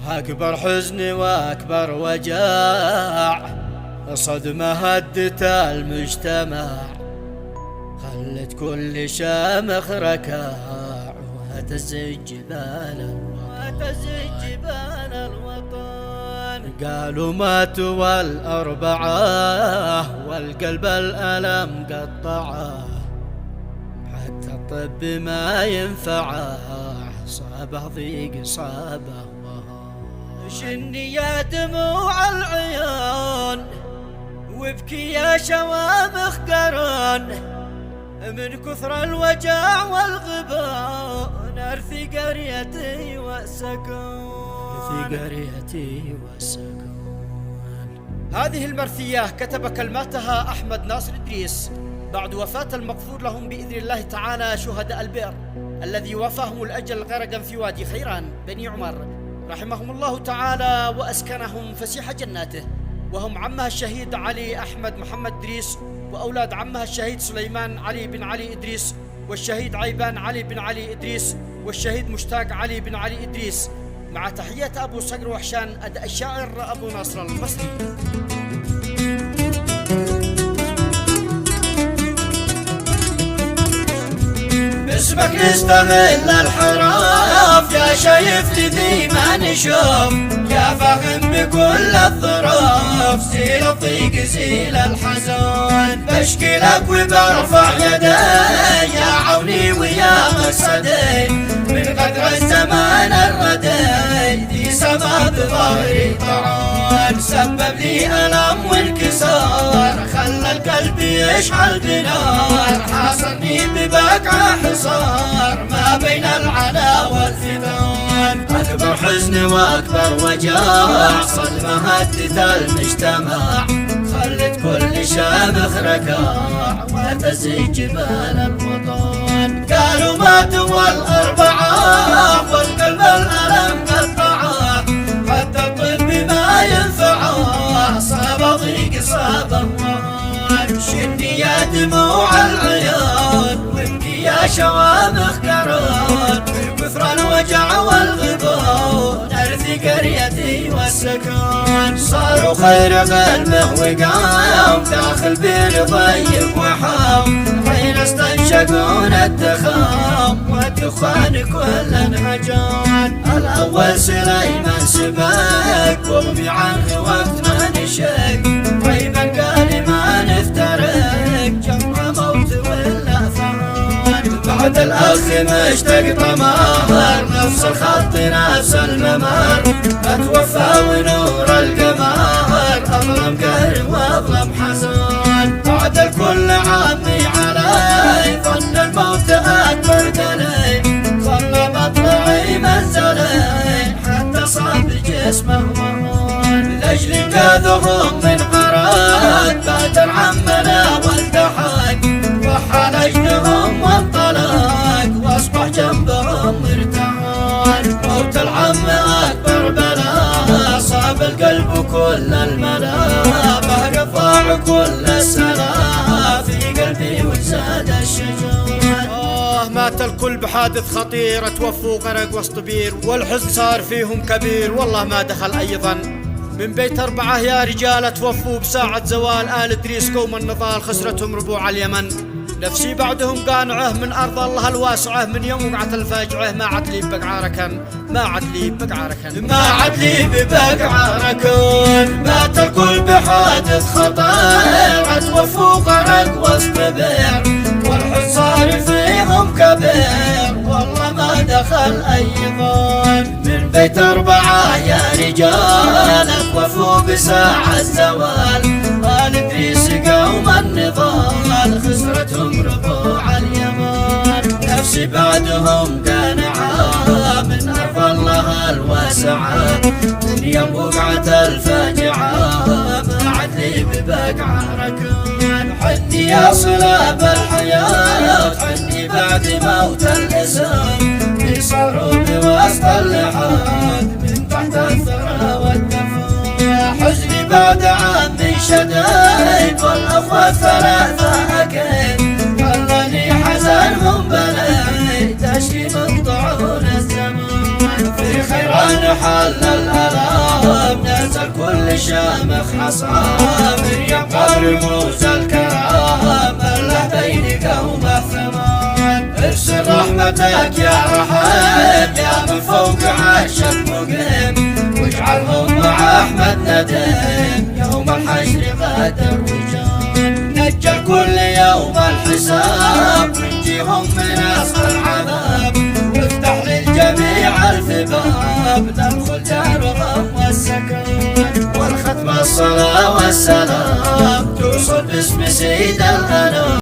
أكبر حزن وأكبر وجاع، صدمة هدت المجتمع، خلت كل شامخ ركاع، وهتز جبال الوطن. قالوا ماتوا والأربعة، والقلب الألم قطعه، حتى الطب ما ينفعه، صابه ضيق صابه شني يا دموع العيون، وابكي يا شوامخ قرن، من كثر الوجع والغبون ارثي قريتي والسكون. هذه المرثية كتب كلماتها أحمد ناصر إدريس بعد وفاة المغفور لهم بإذن الله تعالى شهداء البئر الذي وفاهم الأجل غرقا في وادي خيران بني عمر، رحمهم الله تعالى وأسكنهم فسيح جناته. وهم عمها الشهيد علي أحمد محمد إدريس، وأولاد عمها الشهيد سليمان علي بن علي إدريس، والشهيد عيبان علي بن علي إدريس، والشهيد مشتاق علي بن علي إدريس، مع تحيات أبو صقر وحشان أداء الشاعر أبو ناصر المصري. اسمك نستغل الحراف، يا شايف لذي ما نشوف، يا فاهم بكل الظروف، زيل الضيق زيل الحزن، بشكي لك وبرفع يدي، يا عوني ويا مقصدي، من قدر الزمان الردي، ذي سما بظهري طعن، سبب لي ألم وانكسار، خلى القلب يشعل بنار، حاصرني ببقعة حصار، ما بين العلا والفتن. أكبر حزن وأكبر وجاع، صدمة هدت المجتمع، خلت كل شامخ ركاع، وتزي جبال الوطن. قالوا ماتوا والأربعة، والقلب الألم قطعه، حتى الطب ما ينفعه، صاب ضيق صابه وهن. شني يا دموع العيون، وابكي يا شوامخ قرون، من كثر الوجع والغبون ارثي قريتي والسكون. صاروا خير غلمه وقام، داخل بير ضيق وحام، حين استنشقون الدخام، والدخان كل انهجان. الاول سليمان سباق، واغمي عنه وقت ما نشق، عيبا قال ما نفترق، جمع موت ولا ثمان. بعد الاخ مشتاق طمار، نفس الخط نفس الممر، اتوفى ونور القمر، اظلم قهر واظلم حزن. بعد الكل عمي علي، ظن الموت اكبر دلي، ظل مطلعي منزلي، حتى صاب جسمه وهون. لاجل انقاذهم من غرق، بادر عمنا والتحق، وحى لجنهم وانطلق، واصبح جنبهم مرتهن. موت العم اكبر بلاء، صاب القلب كل الملا، بقى ضاع كل السلا، في قلبي وزاد الشجن. مات الكل بحادث خطير، توفوا غرق وسط بير، والحزن صار فيهم كبير، والله ما دخل أي ظن. من بيت أربعة يا رجال توفوا بساعة زوال، آل إدريس قوم النضال خسرتهم ربوع اليمن. نفسي بعدهم قانعه من أرض الله الواسعة، من يوم وقعت الفاجعة، ما عاد لي بقعة ركن، ما عاد لي بقعة ركن، ما عاد لي ببقعة ركن. مات الكل بحادث خطير، توفوا غرق وسط بير، والحزن صار فيهم كبير، والله ما دخل أي ظن. من بيت أربعة يا رجال توفوا بساعة الزوال، آل إدريس قوم النضال خسرتهم ربوع اليمن. نفسي بعدهم قانعة من أرض الله الواسعة، من يوم وقعت الفاجعة ما عاد لي ببقعة ركن. حني يا صلاب الحياة، حني بعد موت الإنسان، في صاروخ وسط اللحاد، من تحت الثرى والدفن. حزني بعد عمي شديد، والأخوة ثلاثة أكيد، خلاني حزنهم بليد، أشكي من طعون الزمان. في خيرا حل الألام، نزل كل شامخ عصام، مريم قبر موسى الكرام، الله بين قومه ثمان. ارسل رحمتك يا رحيم، يا من فوق عرشك مقيم، واجعلهم مع أحمد ندم، يوم الحشر غدا الرجال. نجل كل يوم الحساب، وانجيهم من أسر العذاب، وافتح للجميع ألف باب، ندخل دار الغم والسكن. والختم الصلاة والسلام توصل باسم سيد الأنام.